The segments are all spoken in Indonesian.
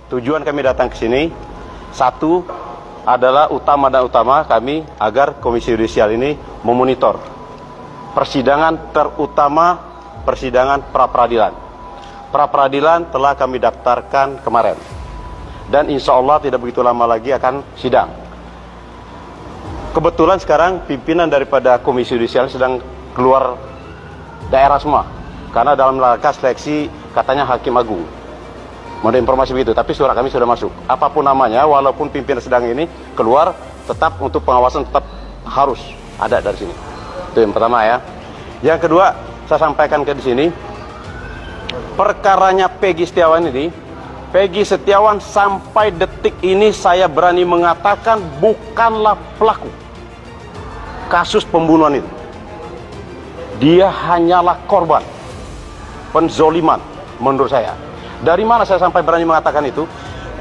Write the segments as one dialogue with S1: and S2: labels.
S1: tujuan kami datang ke sini, satu adalah utama kami agar Komisi Yudisial ini memonitor persidangan, terutama persidangan pra-peradilan. Pra-peradilan telah kami daftarkan kemarin, dan insya Allah tidak begitu lama lagi akan sidang. Kebetulan sekarang pimpinan daripada Komisi Yudisial sedang keluar daerah semua, karena dalam rangka seleksi katanya Hakim Agung. Menurut informasi begitu, tapi surat kami sudah masuk. Apapun namanya, walaupun pimpinan sedang ini keluar, tetap untuk pengawasan tetap harus ada dari sini. Itu yang pertama ya. Yang kedua, saya sampaikan ke di sini, perkaranya Peggy Setiawan ini, Peggy Setiawan sampai detik ini saya berani mengatakan bukanlah pelaku kasus pembunuhan itu. Dia hanyalah korban penzoliman menurut saya. Dari mana saya sampai berani mengatakan itu?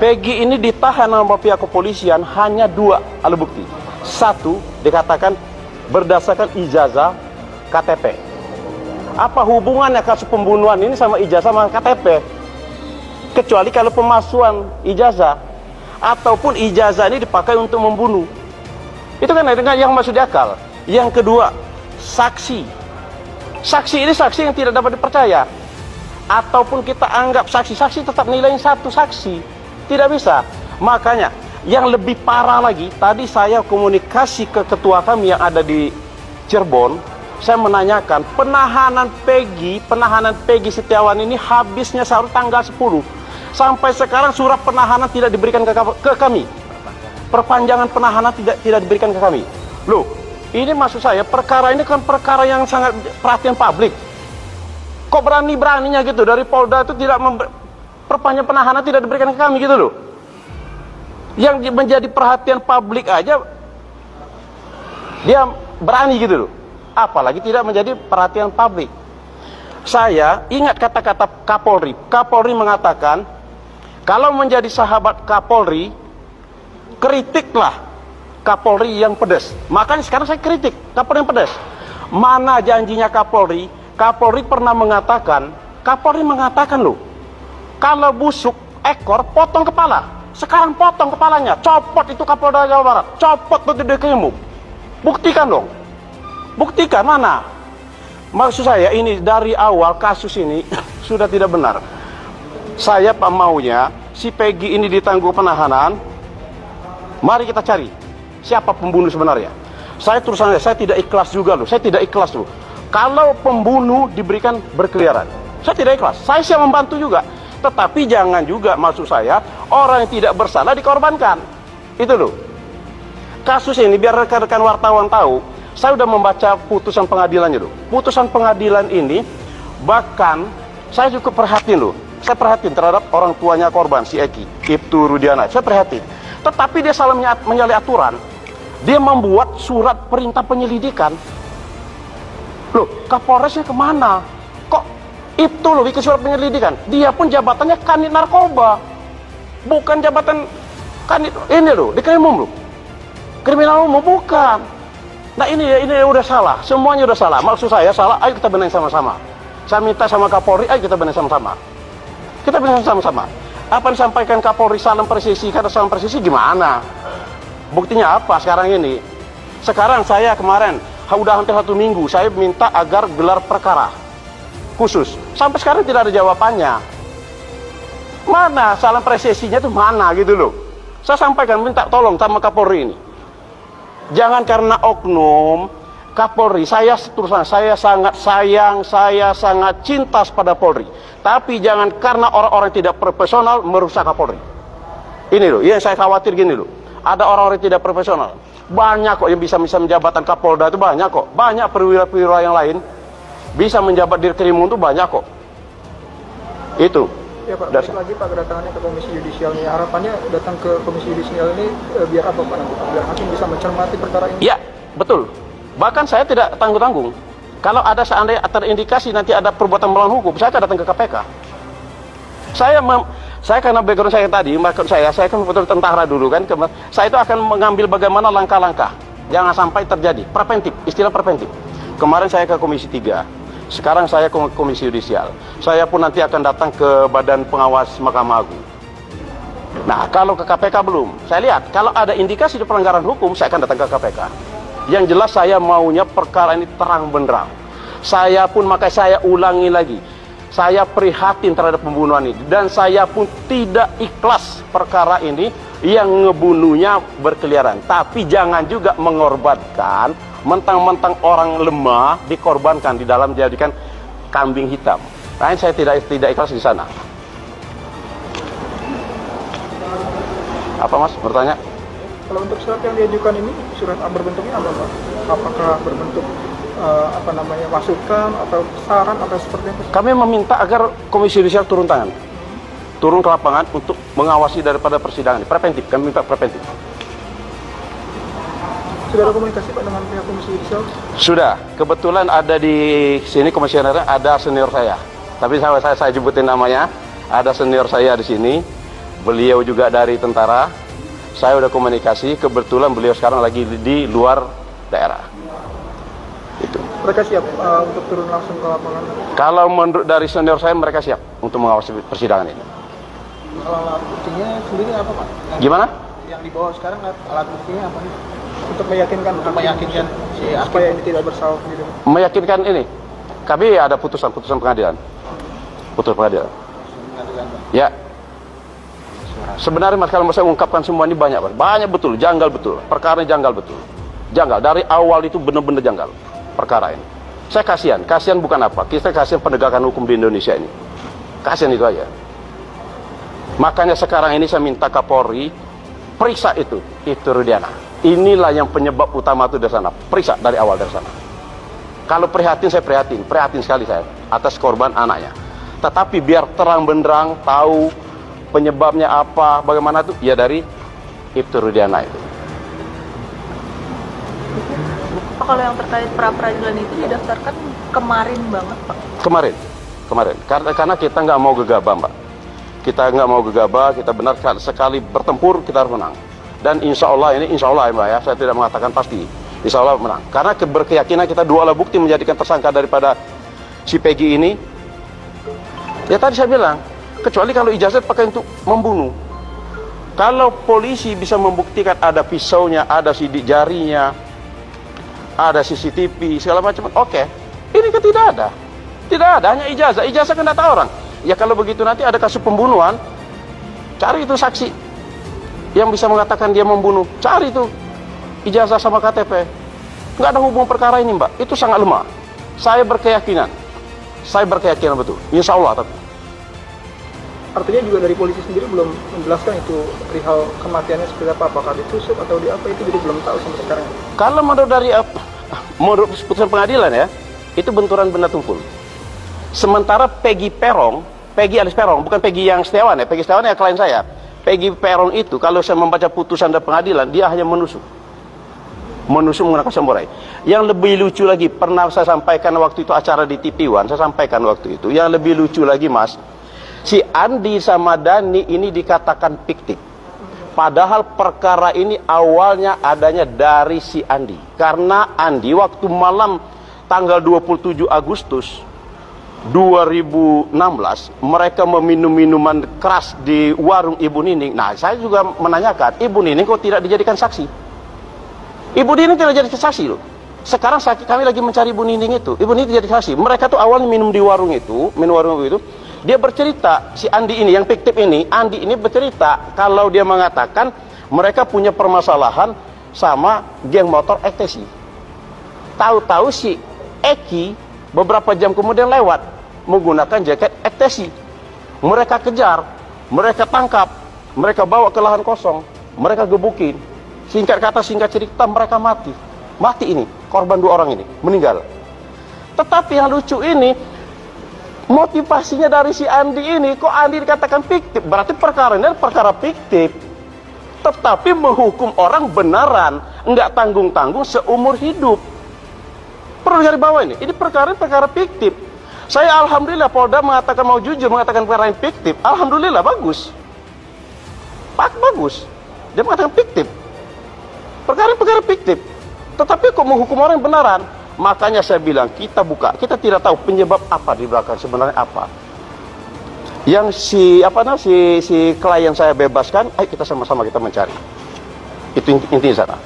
S1: Peggy ini ditahan oleh pihak kepolisian hanya 2 alat bukti. Satu, dikatakan berdasarkan ijazah KTP. Apa hubungannya kasus pembunuhan ini sama ijazah sama KTP? Kecuali kalau pemalsuan ijazah, ataupun ijazah ini dipakai untuk membunuh. Itu kan yang masuk di akal. Yang kedua, saksi. Saksi ini saksi yang tidak dapat dipercaya. Ataupun kita anggap saksi-saksi tetap nilainya 1 saksi. Tidak bisa. Makanya yang lebih parah lagi, tadi saya komunikasi ke ketua kami yang ada di Cirebon. Saya menanyakan penahanan Peggy Setiawan ini habisnya seharusnya tanggal 10. Sampai sekarang surat penahanan tidak diberikan ke kami. Perpanjangan penahanan tidak diberikan ke kami. Loh, ini maksud saya perkara ini kan perkara yang sangat perhatian publik. Kok berani-beraninya gitu dari Polda itu tidak perpanjang penahanan tidak diberikan ke kami gitu loh. Yang menjadi perhatian publik aja dia berani gitu loh. Apalagi tidak menjadi perhatian publik. Saya ingat kata-kata Kapolri. Kapolri mengatakan, kalau menjadi sahabat Kapolri, kritiklah Kapolri yang pedas. Makanya sekarang saya kritik Kapolri yang pedas. Mana janjinya Kapolri? Kapolri pernah mengatakan, loh, kalau busuk ekor, potong kepala. Sekarang potong kepalanya, copot itu Kapolda Jawa Barat, copot itu Dekrimum. Buktikan dong. Buktikan mana? Maksud saya ini dari awal kasus ini sudah tidak benar. Saya maunya si Peggy ini ditangguh penahanan. Mari kita cari siapa pembunuh sebenarnya. Saya terus saja, saya tidak ikhlas juga loh. Saya tidak ikhlas loh kalau pembunuh diberikan berkeliaran. Saya tidak ikhlas. Saya siap membantu juga. Tetapi jangan juga maksud saya orang yang tidak bersalah dikorbankan. Itu loh. Kasus ini biar rekan-rekan wartawan tahu, saya sudah membaca putusan pengadilannya loh. Putusan pengadilan ini bahkan saya cukup perhatiin loh. Saya perhatiin terhadap orang tuanya korban si Eki, Ibtu Rudiana. Saya perhatiin. Tetapi dia salah menyalahi aturan. Dia membuat surat perintah penyelidikan. Loh, Kapolresnya kemana? Kok itu loh bikin surat penyelidikan? Dia pun jabatannya Kanit Narkoba. Bukan jabatan Kanit ini loh, di Krimum loh. Kriminal umum bukan. Nah ini udah salah, semuanya udah salah. Maksud saya salah, ayo kita benahi sama-sama. Saya minta sama Kapolri, ayo kita benahi sama-sama. Kita benahi sama-sama. Apa yang disampaikan Kapolri salam presisi, kata salam presisi gimana? Buktinya apa sekarang ini? Sekarang saya kemarin udah hampir 1 minggu saya minta agar gelar perkara khusus. Sampai sekarang tidak ada jawabannya. Mana salam presisinya itu mana gitu loh. Saya sampaikan minta tolong sama Kapolri ini. Jangan karena oknum Kapolri, saya terus saya sangat sayang, saya sangat cinta pada Polri. Tapi jangan karena orang-orang tidak profesional merusak Kapolri. Ini loh, yang saya khawatir gini loh. Ada orang-orang tidak profesional. Banyak kok yang bisa menjabatan Kapolda itu banyak kok. Banyak perwira-perwira yang lain bisa menjabat di Krimum itu banyak kok. Itu.
S2: Ya Pak, balik lagi Pak kedatangannya ke Komisi Yudisial ini. Harapannya datang ke Komisi Yudisial ini biar apa Pak? Biar hakim bisa mencermati perkara ini.
S1: Ya, betul. Bahkan saya tidak tanggung-tanggung. Kalau ada seandainya terindikasi nanti ada perbuatan melawan hukum, saya akan datang ke KPK. Saya karena background saya tadi, saya kan betul tentara dulu kan, saya itu akan mengambil bagaimana langkah-langkah jangan sampai terjadi preventif, istilah preventif. Kemarin saya ke Komisi 3, sekarang saya ke Komisi Yudisial. Saya pun nanti akan datang ke Badan Pengawas Mahkamah Agung. Nah, kalau ke KPK belum. Saya lihat, kalau ada indikasi di pelanggaran hukum, saya akan datang ke KPK. Yang jelas saya maunya perkara ini terang benderang. Saya pun, makanya saya ulangi lagi, saya prihatin terhadap pembunuhan ini. Dan saya pun tidak ikhlas perkara ini yang ngebunuhnya berkeliaran. Tapi jangan juga mengorbankan, mentang-mentang orang lemah dikorbankan di dalam dijadikan kambing hitam. Nah, saya tidak ikhlas di sana. Apa Mas bertanya?
S2: Kalau untuk surat yang diajukan ini, surat berbentuknya apa Pak? Apakah berbentuk masukan atau saran atau seperti itu?
S1: Kami meminta agar Komisi Yudisial turun tangan, turun ke lapangan untuk mengawasi daripada persidangan ini. Preventif, kami minta preventif.
S2: Sudah ada komunikasi Pak dengan pihak Komisi Yudisial?
S1: Sudah, kebetulan ada di sini komisionernya, ada senior saya. Tapi saya sebutin namanya, ada senior saya di sini. Beliau juga dari tentara. Saya udah komunikasi, kebetulan beliau sekarang lagi di luar daerah. Itu.
S2: Mereka siap untuk turun langsung ke lapangan?
S1: Kalau menurut dari senior saya, mereka siap untuk mengawasi persidangan ini.
S2: Alat buktinya sendiri apa Pak?
S1: Gimana?
S2: Yang dibawa sekarang alat buktinya apa? Untuk meyakinkan si supaya ini tidak bersalah gitu.
S1: Meyakinkan ini. Kami ada putusan pengadilan. Putusan pengadilan. Ya. Sebenarnya Mas, kalau saya ungkapkan semua ini banyak betul, janggal betul, perkara ini janggal betul, janggal dari awal itu benar-benar janggal perkara ini. Saya kasihan bukan apa, kita kasihan penegakan hukum di Indonesia ini, kasihan itu aja. Makanya sekarang ini saya minta Kapolri periksa itu Rudiana. Inilah yang penyebab utama itu dari sana, periksa dari awal dari sana. Kalau prihatin, saya prihatin sekali saya atas korban anaknya. Tetapi biar terang benderang tahu penyebabnya apa, bagaimana itu, ya dari Ibtu Rudiana itu.
S3: Pak, kalau yang terkait pra-peradilan itu didaftarkan kemarin banget Pak? Kemarin. Karena kita nggak mau gegabah Mbak. Kita nggak mau gegabah, kita benar sekali bertempur, kita harus menang. Dan insya Allah ya Mbak ya, saya tidak mengatakan pasti. Insya Allah menang. Karena berkeyakinan kita dua alat bukti menjadikan tersangka daripada si Peggy ini. Ya tadi saya bilang, kecuali kalau ijazah pakai untuk membunuh. Kalau polisi bisa membuktikan ada pisaunya, ada sidik jarinya, ada CCTV, segala macam, oke. Ini kan tidak ada, hanya ijazah kan data orang. Ya kalau begitu nanti ada kasus pembunuhan, cari itu saksi yang bisa mengatakan dia membunuh, cari itu ijazah sama KTP. Nggak ada hubungan perkara ini Mbak, itu sangat lemah. Saya berkeyakinan betul, insya Allah.
S2: Artinya juga dari polisi sendiri belum menjelaskan itu perihal kematiannya seperti apa, apakah ditusuk atau di apa, itu jadi belum tahu sampai sekarang.
S1: Kalau menurut putusan pengadilan ya, itu benturan benda tumpul. Sementara Peggy alias Perong, bukan Peggy yang Setiawan ya, Peggy Setiawan ya klien saya. Peggy Perong itu kalau saya membaca putusan dari pengadilan, dia hanya menusuk menggunakan samurai. Yang lebih lucu lagi, pernah saya sampaikan waktu itu acara di TV One, saya sampaikan waktu itu, yang lebih lucu lagi Mas, si Andi sama Dani ini dikatakan fiktif. Padahal perkara ini awalnya adanya dari si Andi. Karena Andi waktu malam tanggal 27 Agustus 2016, mereka meminum minuman keras di warung Ibu Nining. Nah, saya juga menanyakan, Ibu Nining kok tidak dijadikan saksi? Ibu Nining tidak jadi saksi loh. Sekarang kami lagi mencari Ibu Nining itu. Ibu Nining jadi saksi. Mereka tuh awalnya minum di warung itu, dia bercerita, si Andi ini, yang fiktif ini, Andi ini bercerita kalau dia mengatakan mereka punya permasalahan sama geng motor ekstasi. Tahu-tahu si Eki beberapa jam kemudian lewat menggunakan jaket ekstasi. Mereka kejar, mereka tangkap, mereka bawa ke lahan kosong, mereka gebukin. Singkat kata, singkat cerita, mereka mati. Mati ini, korban 2 orang ini, meninggal. Tetapi yang lucu ini, motivasinya dari si Andi ini, kok Andi dikatakan fiktif? Berarti perkara ini perkara fiktif. Tetapi menghukum orang benaran, enggak tanggung-tanggung seumur hidup. Perlu cari bawah ini perkara fiktif. Saya alhamdulillah Polda mengatakan mau jujur, mengatakan perkara yang fiktif. Alhamdulillah bagus. Bagus. Dia mengatakan fiktif. Perkara fiktif. Tetapi kok menghukum orang benaran? Makanya saya bilang kita buka, kita tidak tahu penyebab apa di belakang sebenarnya apa. Yang si klien saya bebaskan, ayo kita sama-sama kita mencari. Itu intinya sana.